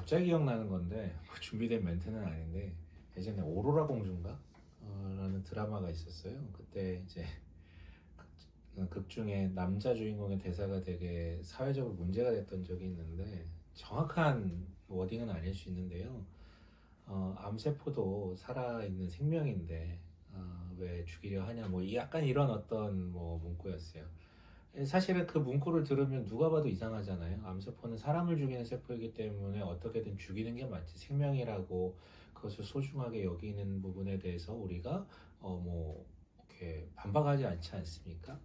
갑자기 기억나는 건데 뭐 준비된 멘트는 아닌데 예전에 오로라 공주인가? 라는 드라마가 있었어요. 그때 이제 극 중에 남자 주인공의 대사가 되게 사회적으로 문제가 됐던 적이 있는데 정확한 워딩은 아닐 수 있는데요. 암세포도 살아있는 생명인데 왜 죽이려 하냐 뭐 약간 이런 어떤 뭐 문구였어요. 사실은 그 문구를 들으면 누가 봐도 이상하잖아요. 암세포는 사람을 죽이는 세포이기 때문에 어떻게든 죽이는 게 맞지. 생명이라고 그것을 소중하게 여기는 부분에 대해서 우리가 뭐 이렇게 반박하지 않지 않습니까?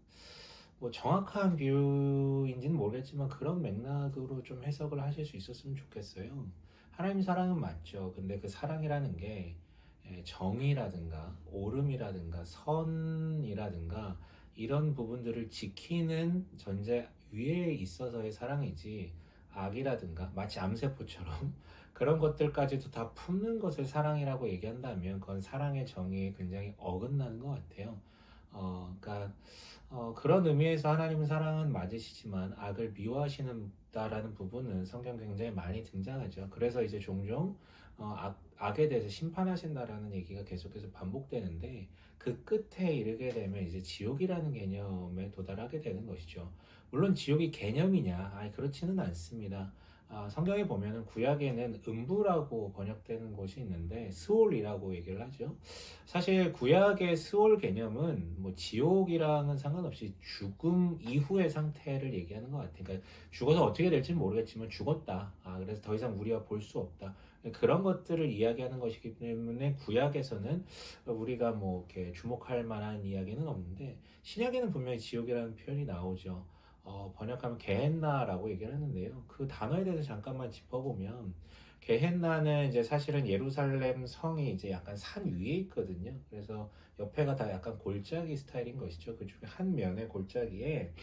뭐 정확한 비유인지는 모르겠지만 그런 맥락으로 좀 해석을 하실 수 있었으면 좋겠어요. 하나님 사랑은 맞죠. 근데 그 사랑이라는 게 정의라든가 옳음이라든가 선이라든가 이런 부분들을 지키는 전제 위에 있어서의 사랑이지, 악이라든가 마치 암세포처럼 그런 것들까지도 다 품는 것을 사랑이라고 얘기한다면 그건 사랑의 정의에 굉장히 어긋나는 것 같아요. 그러니까 그런 의미에서 하나님은 사랑은 맞으시지만 악을 미워하시는다라는 부분은 성경 굉장히 많이 등장하죠. 그래서 이제 종종 악에 대해서 심판하신다라는 얘기가 계속해서 반복되는데 그 끝에 이르게 되면 이제 지옥이라는 개념에 도달하게 되는 것이죠. 물론 지옥이 개념이냐? 아니, 그렇지는 않습니다. 성경에 보면은 구약에는 음부라고 번역되는 곳이 있는데 스올이라고 얘기를 하죠. 사실 구약의 스올 개념은 뭐 지옥이랑은 상관없이 죽음 이후의 상태를 얘기하는 것 같아요. 그러니까 죽어서 어떻게 될지는 모르겠지만 죽었다. 그래서 더 이상 우리가 볼 수 없다. 그런 것들을 이야기하는 것이기 때문에 구약에서는 우리가 뭐 이렇게 주목할 만한 이야기는 없는데 신약에는 분명히 지옥이라는 표현이 나오죠. 번역하면 게헨나라고 얘기를 하는데요. 그 단어에 대해서 잠깐만 짚어보면 게헨나는 이제 사실은 예루살렘 성이 이제 약간 산 위에 있거든요. 그래서 옆에가 다 약간 골짜기 스타일인 것이죠. 그중에 한 면의 골짜기에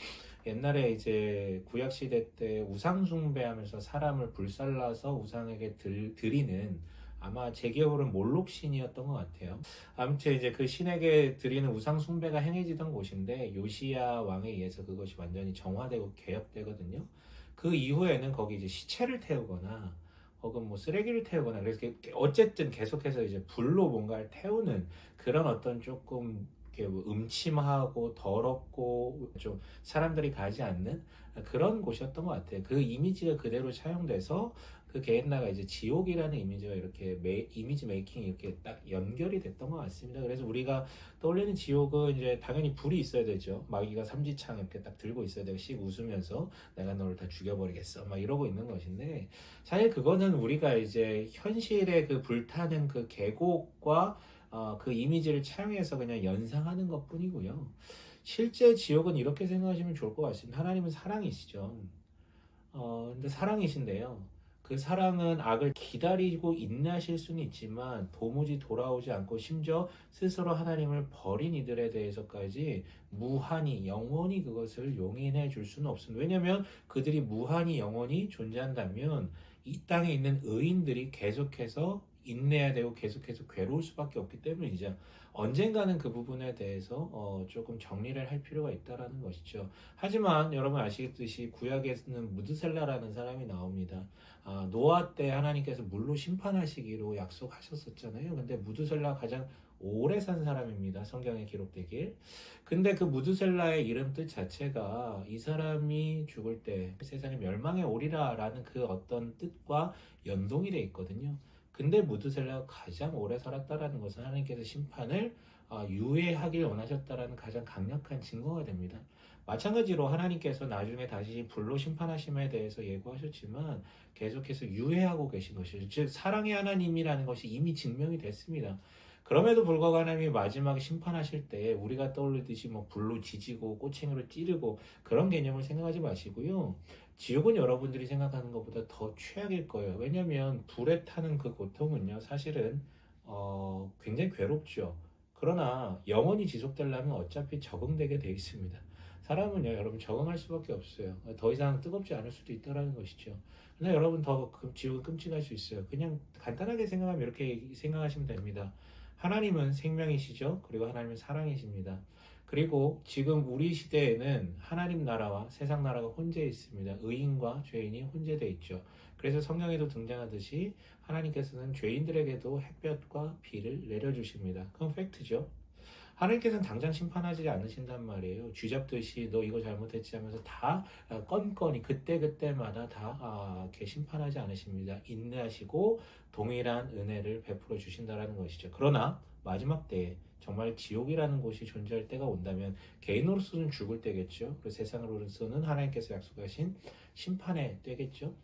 옛날에 이제 구약 시대 때 우상 숭배하면서 사람을 불살라서 우상에게 드리는, 아마 제 기억으로는 몰록 신이었던 것 같아요. 아무튼 이제 그 신에게 드리는 우상 숭배가 행해지던 곳인데 요시야 왕에 의해서 그것이 완전히 정화되고 개혁되거든요. 그 이후에는 거기 이제 시체를 태우거나 혹은 뭐 쓰레기를 태우거나, 그래서 어쨌든 계속해서 이제 불로 뭔가를 태우는 그런 어떤 조금 이렇게 뭐 음침하고 더럽고 좀 사람들이 가지 않는 그런 곳이었던 것 같아요. 그 이미지가 그대로 차용돼서 그 게헨나가 이제 지옥이라는 이미지가 이렇게 이미지 메이킹이 이렇게 딱 연결이 됐던 것 같습니다. 그래서 우리가 떠올리는 지옥은 이제 당연히 불이 있어야 되죠. 마귀가 삼지창 이렇게 딱 들고 있어야 되고 씩 웃으면서 내가 너를 다 죽여버리겠어 막 이러고 있는 것인데, 사실 그거는 우리가 이제 현실의 그 불타는 그 계곡과 그 이미지를 차용해서 그냥 연상하는 것 뿐이고요. 실제 지옥은 이렇게 생각하시면 좋을 것 같습니다. 하나님은 사랑이시죠. 근데 사랑이신데요. 그 사랑은 악을 기다리고 인내하실 수는 있지만 도무지 돌아오지 않고 심지어 스스로 하나님을 버린 이들에 대해서까지 무한히 영원히 그것을 용인해 줄 수는 없습니다. 왜냐하면 그들이 무한히 영원히 존재한다면 이 땅에 있는 의인들이 계속해서 인내해야 되고 계속해서 괴로울 수밖에 없기 때문이죠. 언젠가는 그 부분에 대해서 조금 정리를 할 필요가 있다라는 것이죠. 하지만 여러분 아시겠듯이 구약에는 무드셀라라는 사람이 나옵니다. 노아 때 하나님께서 물로 심판하시기로 약속하셨었잖아요. 근데 무드셀라 가장 오래 산 사람입니다. 성경에 기록되길. 근데 그 무드셀라의 이름 뜻 자체가 이 사람이 죽을 때 세상이 멸망에 오리라라는 그 어떤 뜻과 연동이 돼 있거든요. 근데 무드셀라가 가장 오래 살았다라는 것은 하나님께서 심판을 유예하길 원하셨다라는 가장 강력한 증거가 됩니다. 마찬가지로 하나님께서 나중에 다시 불로 심판하심에 대해서 예고하셨지만 계속해서 유예하고 계신 것이죠. 즉 사랑의 하나님이라는 것이 이미 증명이 됐습니다. 그럼에도 불구하고 하나님이 마지막에 심판하실 때 우리가 떠올리듯이 뭐 불로 지지고 꼬챙이로 찌르고 그런 개념을 생각하지 마시고요. 지옥은 여러분들이 생각하는 것보다 더 최악일 거예요. 왜냐하면 불에 타는 그 고통은요, 사실은 굉장히 괴롭죠. 그러나 영원히 지속되려면 어차피 적응되게 되어 있습니다. 사람은요, 여러분 적응할 수밖에 없어요. 더 이상 뜨겁지 않을 수도 있다라는 것이죠. 그러나 여러분 더 지옥은 끔찍할 수 있어요. 그냥 간단하게 생각하면 이렇게 생각하시면 됩니다. 하나님은 생명이시죠. 그리고 하나님은 사랑이십니다. 그리고 지금 우리 시대에는 하나님 나라와 세상 나라가 혼재 있습니다. 의인과 죄인이 혼재되어 있죠. 그래서 성경에도 등장하듯이 하나님께서는 죄인들에게도 햇볕과 비를 내려주십니다. 그건 팩트죠. 하나님께서는 당장 심판하지 않으신단 말이에요. 쥐잡듯이 너 이거 잘못했지 하면서 다 건건이 그때그때마다 다 이렇게 심판하지 않으십니다. 인내하시고 동일한 은혜를 베풀어 주신다라는 것이죠. 그러나 마지막 때에 정말 지옥이라는 곳이 존재할 때가 온다면 개인으로서는 죽을 때겠죠. 그리고 세상으로서는 하나님께서 약속하신 심판의 때겠죠.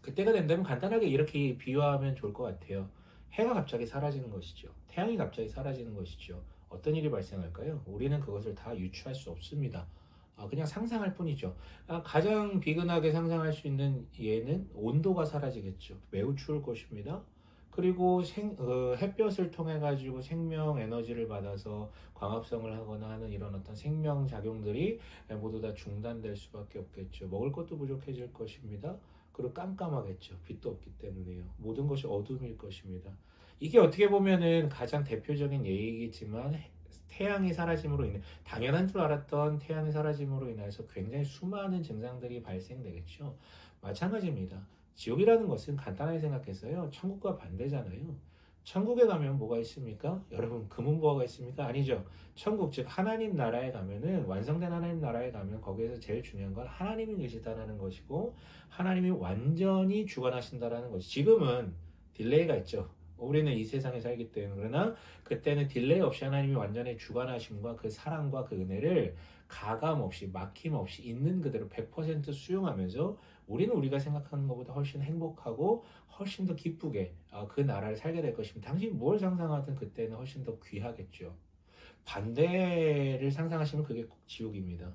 그때가 된다면 간단하게 이렇게 비유하면 좋을 것 같아요. 해가 갑자기 사라지는 것이죠. 태양이 갑자기 사라지는 것이죠. 어떤 일이 발생할까요? 우리는 그것을 다 유추할 수 없습니다. 그냥 상상할 뿐이죠. 가장 비근하게 상상할 수 있는 예는 온도가 사라지겠죠. 매우 추울 것입니다. 그리고 햇볕을 통해 가지고 생명 에너지를 받아서 광합성을 하거나 하는 이런 어떤 생명 작용들이 모두 다 중단될 수밖에 없겠죠. 먹을 것도 부족해질 것입니다. 그리고 깜깜하겠죠. 빛도 없기 때문에요. 모든 것이 어둠일 것입니다. 이게 어떻게 보면은 가장 대표적인 예이겠지만 태양이 사라짐으로 인해 당연한 줄 알았던 태양이 사라짐으로 인해서 굉장히 수많은 증상들이 발생되겠죠. 마찬가지입니다. 지옥이라는 것은 간단하게 생각해서요. 천국과 반대잖아요. 천국에 가면 뭐가 있습니까? 여러분 금은보화가 있습니까? 아니죠. 천국 즉 하나님 나라에 가면은 완성된 하나님 나라에 가면 거기에서 제일 중요한 건 하나님이 계시다라는 것이고 하나님이 완전히 주관하신다라는 것이 지금은 딜레이가 있죠. 우리는 이 세상에 살기 때문에 그러나 그때는 딜레이 없이 하나님이 완전히 주관하심과 그 사랑과 그 은혜를 가감 없이 막힘 없이 있는 그대로 100% 수용하면서 우리는 우리가 생각하는 것보다 훨씬 행복하고 훨씬 더 기쁘게 그 나라를 살게 될 것입니다. 당신이 뭘 상상하든 그때는 훨씬 더 귀하겠죠. 반대를 상상하시면 그게 꼭 지옥입니다.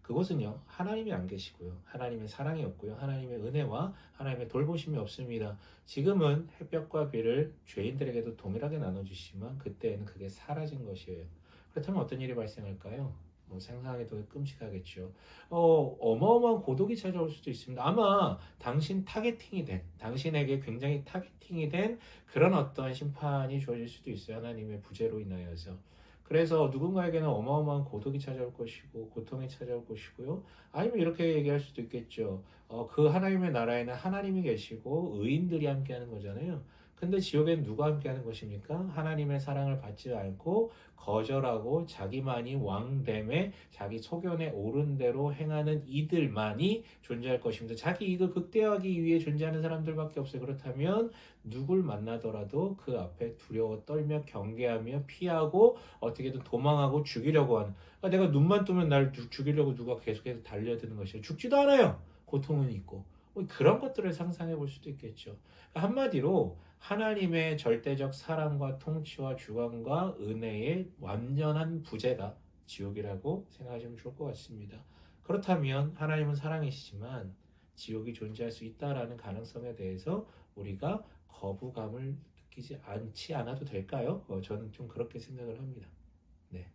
그곳은요, 하나님이 안 계시고요. 하나님의 사랑이 없고요. 하나님의 은혜와 하나님의 돌보심이 없습니다. 지금은 햇볕과 비를 죄인들에게도 동일하게 나눠주시지만 그때는 그게 사라진 것이에요. 그렇다면 어떤 일이 발생할까요? 상상하기도 끔찍하겠죠. 어마어마한 고독이 찾아올 수도 있습니다. 아마 당신에게 굉장히 타겟팅이 된 그런 어떤 심판이 주어질 수도 있어요. 하나님의 부재로 인하여서. 그래서 누군가에게는 어마어마한 고독이 찾아올 것이고 고통이 찾아올 것이고요. 아니면 이렇게 얘기할 수도 있겠죠. 그 하나님의 나라에는 하나님이 계시고 의인들이 함께하는 거잖아요. 근데 지옥엔 누가 함께하는 것입니까? 하나님의 사랑을 받지 않고 거절하고 자기만이 왕됨에 자기 소견에 옳은 대로 행하는 이들만이 존재할 것입니다. 자기 이익을 극대화하기 위해 존재하는 사람들밖에 없어요. 그렇다면 누굴 만나더라도 그 앞에 두려워 떨며 경계하며 피하고 어떻게든 도망하고 죽이려고 하는 내가 눈만 뜨면 날 죽이려고 누가 계속해서 달려드는 것이에요. 죽지도 않아요. 고통은 있고 그런 것들을 상상해 볼 수도 있겠죠. 한마디로 하나님의 절대적 사랑과 통치와 주관과 은혜의 완전한 부재가 지옥이라고 생각하시면 좋을 것 같습니다. 그렇다면 하나님은 사랑이시지만 지옥이 존재할 수 있다라는 가능성에 대해서 우리가 거부감을 느끼지 않지 않아도 될까요? 저는 좀 그렇게 생각을 합니다. 네.